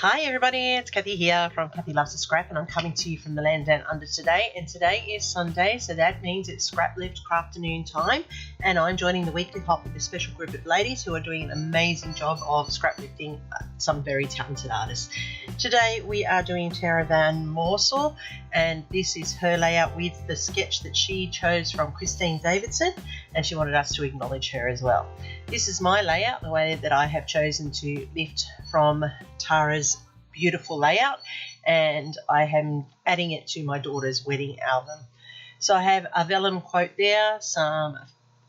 Hi everybody, it's Kathy here from Kathy Loves to Scrap, and I'm coming to you from the land down under today. And today is Sunday, so that means it's Scraplift Crafternoon time, and I'm joining the weekly hop with a special group of ladies who are doing an amazing job of scraplifting some very talented artists. Today we are doing Tiara Van Morsel, and this is her layout with the sketch that she chose from Kristine Davidson, and she wanted us to acknowledge her as well. This is my layout, the way that I have chosen to lift from Tara's beautiful layout, and I am adding it to my daughter's wedding album. So I have a vellum quote there, some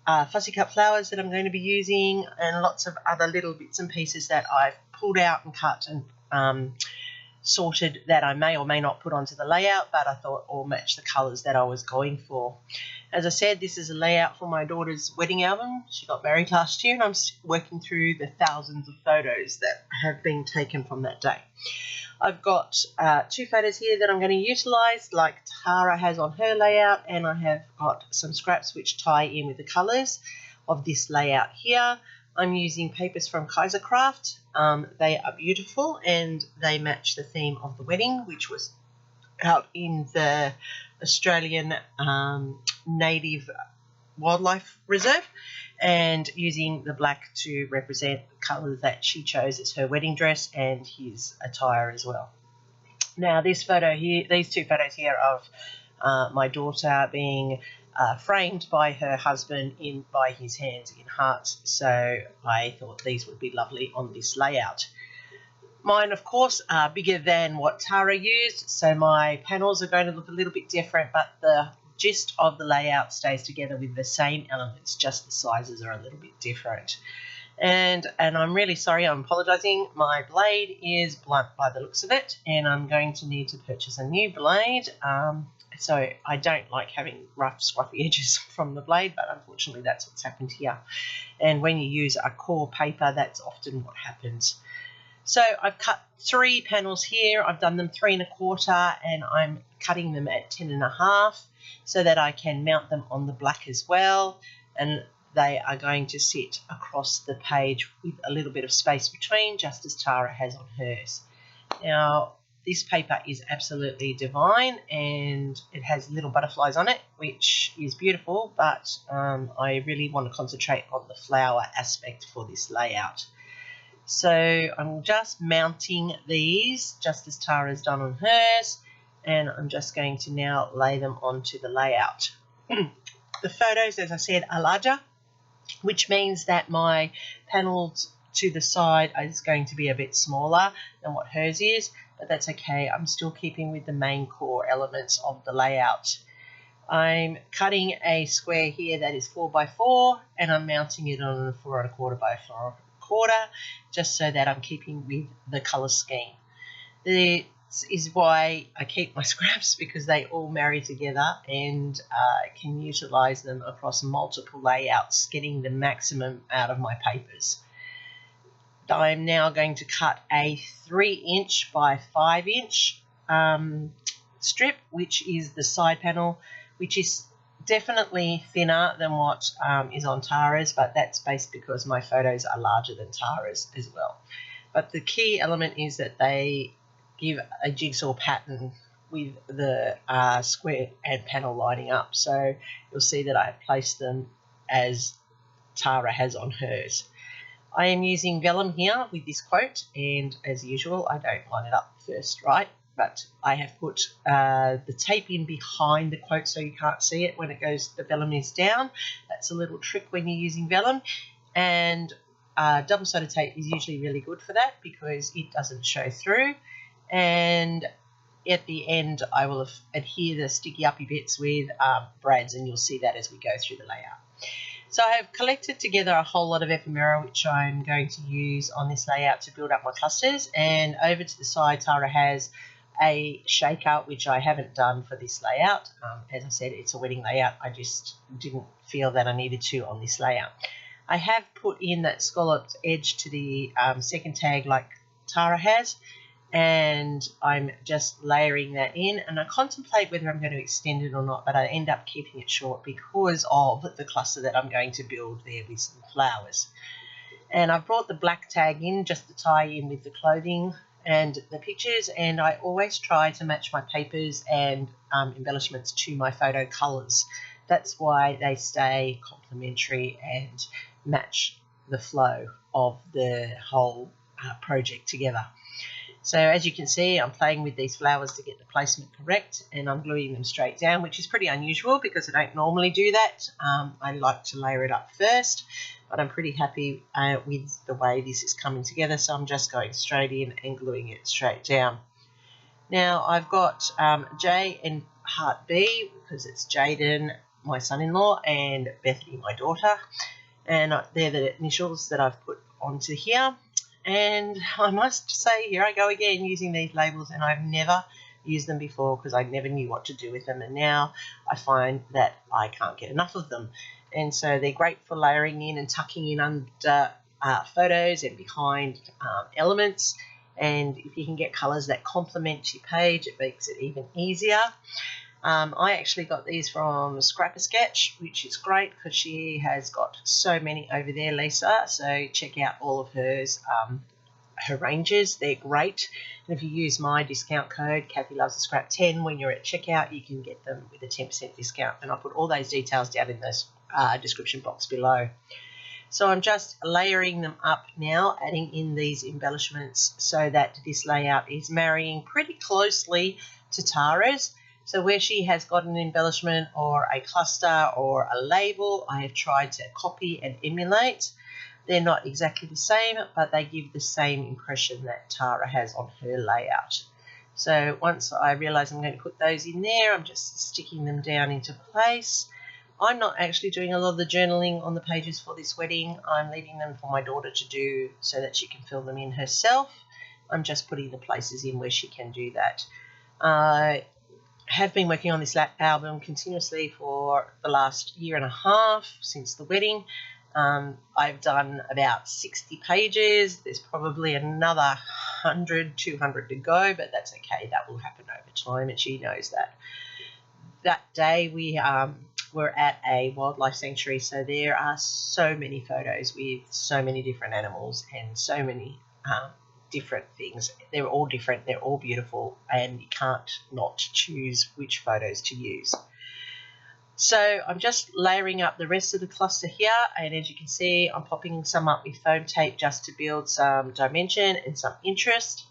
fussy cut flowers that I'm going to be using, and lots of other little bits and pieces that I've pulled out and cut and sorted that I may or may not put onto the layout, but I thought all match the colours that I was going for. As I said, this is a layout for my daughter's wedding album. She got married last year, and I'm working through the thousands of photos that have been taken from that day. I've got two photos here that I'm going to utilise, like Tara has on her layout, and I have got some scraps which tie in with the colours of this layout here. I'm using papers from Kaisercraft. They are beautiful and they match the theme of the wedding, which was out in the Australian Native Wildlife Reserve, and using the black to represent the colour that she chose as her wedding dress and his attire as well. Now this photo here, these two photos here of my daughter being framed by her husband by his hands in hearts, so I thought these would be lovely on this layout. Mine, of course, are bigger than what Tara used, so my panels are going to look a little bit different, but the gist of the layout stays together with the same elements, just the sizes are a little bit different. And I'm really sorry, I'm apologising, my blade is blunt by the looks of it, and I'm going to need to purchase a new blade. So I don't like having rough, scruffy edges from the blade, but unfortunately that's what's happened here. And when you use a core paper, that's often what happens. So I've cut 3 panels here. I've done them 3 1/4, and I'm cutting them at 10 1/2 so that I can mount them on the black as well. And they are going to sit across the page with a little bit of space between, just as Tara has on hers. Now, this paper is absolutely divine, and it has little butterflies on it, which is beautiful, but I really want to concentrate on the flower aspect for this layout. So I'm just mounting these, just as Tara's done on hers, and I'm just going to now lay them onto the layout. The photos, as I said, are larger, which means that my panels to the side is going to be a bit smaller than what hers is, but that's okay. I'm still keeping with the main core elements of the layout. I'm cutting a square here that is 4 by 4, and I'm mounting it on a 4 1/4 by 4 1/4, just so that I'm keeping with the colour scheme. This is why I keep my scraps, because they all marry together, and I can utilise them across multiple layouts, getting the maximum out of my papers. I'm now going to cut a 3" by 5" strip, which is the side panel, which is definitely thinner than what is on Tara's, but that's based because my photos are larger than Tara's as well. But the key element is that they give a jigsaw pattern with the square and panel lining up. So you'll see that I have placed them as Tara has on hers. I am using vellum here with this quote, and as usual, I don't line it up first right, but I have put the tape in behind the quote so you can't see it when it goes, the vellum is down. That's a little trick when you're using vellum, and double-sided tape is usually really good for that because it doesn't show through. And at the end, I will adhere the sticky uppy bits with brads, and you'll see that as we go through the layout. So I have collected together a whole lot of ephemera, which I'm going to use on this layout to build up my clusters. And over to the side, Tara has a shaker, which I haven't done for this layout. As I said, it's a wedding layout. I just didn't feel that I needed to on this layout. I have put in that scalloped edge to the second tag like Tara has, and I'm just layering that in, and I contemplate whether I'm going to extend it or not, but I end up keeping it short because of the cluster that I'm going to build there with some flowers. And I've brought the black tag in just to tie in with the clothing and the pictures, and I always try to match my papers and embellishments to my photo colours. That's why they stay complementary and match the flow of the whole project together. So as you can see, I'm playing with these flowers to get the placement correct, and I'm gluing them straight down, which is pretty unusual because I don't normally do that. I like to layer it up first, but I'm pretty happy with the way this is coming together, so I'm just going straight in and gluing it straight down. Now I've got J and Heart B because it's Jaden, my son-in-law, and Bethany, my daughter, and they're the initials that I've put onto here. And I must say, here I go again using these labels, and I've never used them before because I never knew what to do with them, and now I find that I can't get enough of them. And so they're great for layering in and tucking in under photos and behind elements, and if you can get colours that complement your page, it makes it even easier. I actually got these from Scrapasketch, which is great because she has got so many over there, Lisa. So check out all of hers, her ranges. They're great. And if you use my discount code, Kathy Loves a Scrap 10, when you're at checkout, you can get them with a 10% discount. And I'll put all those details down in the description box below. So I'm just layering them up now, adding in these embellishments so that this layout is marrying pretty closely to Tara's. So where she has got an embellishment or a cluster or a label, I have tried to copy and emulate. They're not exactly the same, but they give the same impression that Tara has on her layout. So once I realise I'm going to put those in there, I'm just sticking them down into place. I'm not actually doing a lot of the journaling on the pages for this wedding. I'm leaving them for my daughter to do so that she can fill them in herself. I'm just putting the places in where she can do that. Have been working on this album continuously for the last year and a half since the wedding. I've done about 60 pages. There's probably another 100, 200 to go, but that's okay. That will happen over time, and she knows that. That day we were at a wildlife sanctuary, so there are so many photos with so many different animals and so many different things. They're all different, they're all beautiful, and you can't not choose which photos to use. So I'm just layering up the rest of the cluster here, and as you can see, I'm popping some up with foam tape just to build some dimension and some interest.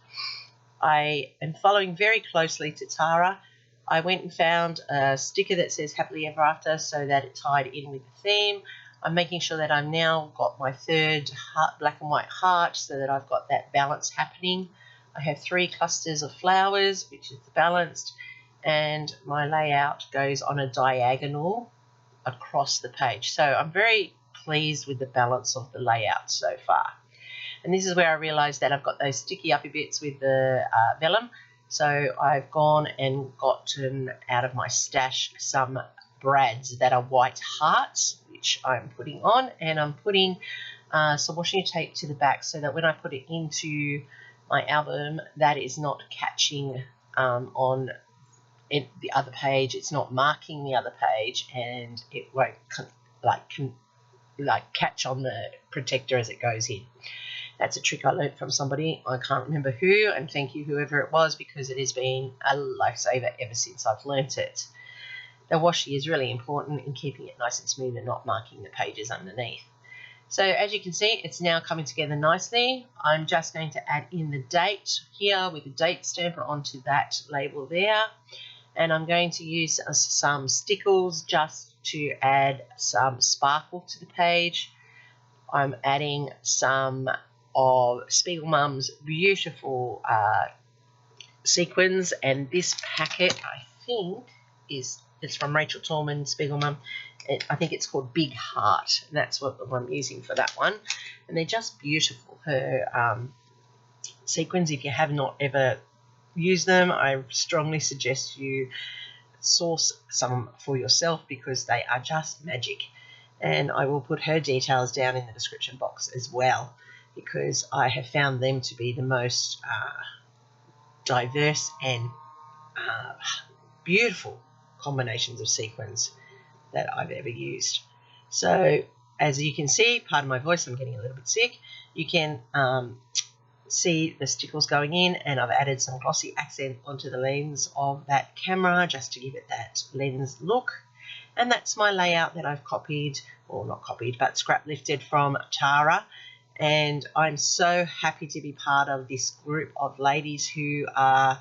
I am following very closely to Tara. I went and found a sticker that says Happily Ever After so that it tied in with the theme. I'm making sure that I've now got my third black and white heart so that I've got that balance happening. I have 3 clusters of flowers, which is balanced, and my layout goes on a diagonal across the page. So I'm very pleased with the balance of the layout so far. And this is where I realised that I've got those sticky uppy bits with the vellum. So I've gone and gotten out of my stash some brads that are white hearts, which I'm putting on, and I'm putting some washi tape to the back so that when I put it into my album, that is not catching on the other page. It's not marking the other page, and it won't catch on the protector as it goes in. That's a trick I learned from somebody. I can't remember who, and thank you whoever it was, because it has been a lifesaver ever since I've learnt it. The washi is really important in keeping it nice and smooth and not marking the pages underneath. So as you can see, it's now coming together nicely. I'm just going to add in the date here with the date stamper onto that label there. And I'm going to use some stickles just to add some sparkle to the page. I'm adding some of Spiegel Mum's beautiful sequins, and this packet I think it's from Rachel Tallman, Spiegel Mum. I think it's called Big Heart, and that's what I'm using for that one. And they're just beautiful. Her sequins, if you have not ever used them, I strongly suggest you source some for yourself because they are just magic. And I will put her details down in the description box as well, because I have found them to be the most diverse and beautiful combinations of sequins that I've ever used. So as you can see, pardon my voice, I'm getting a little bit sick. You can see the stickles going in, and I've added some glossy accent onto the lens of that camera just to give it that lens look. And that's my layout that I've copied, or not copied, but scrap lifted from Tiara. And I'm so happy to be part of this group of ladies who are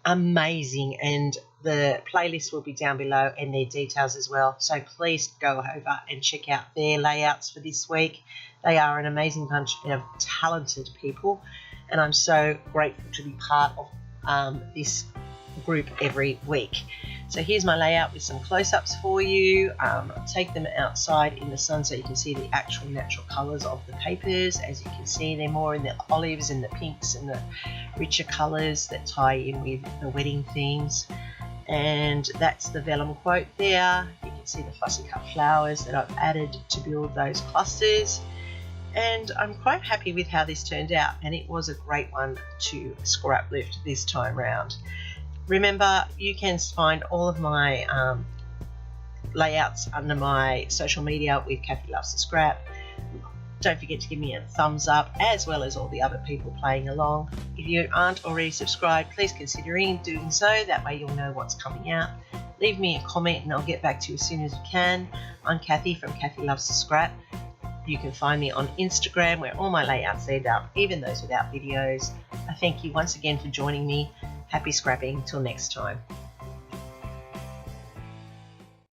amazing, and the playlist will be down below and their details as well. So please go over and check out their layouts for this week. They are an amazing bunch of talented people, and I'm so grateful to be part of this group every week. So here's my layout with some close-ups for you. I'll take them outside in the sun so you can see the actual natural colours of the papers. As you can see, they're more in the olives and the pinks and the richer colours that tie in with the wedding themes. And that's the vellum quote there. You can see the fussy cut flowers that I've added to build those clusters. And I'm quite happy with how this turned out, and it was a great one to scrap lift this time round. Remember, you can find all of my layouts under my social media with Kathy Loves to Scrap. Don't forget to give me a thumbs up, as well as all the other people playing along. If you aren't already subscribed, please consider doing so. That way you'll know what's coming out. Leave me a comment and I'll get back to you as soon as I can. I'm Kathy from Kathy Loves to Scrap. You can find me on Instagram, where all my layouts end up, even those without videos. I thank you once again for joining me. Happy scrapping till next time.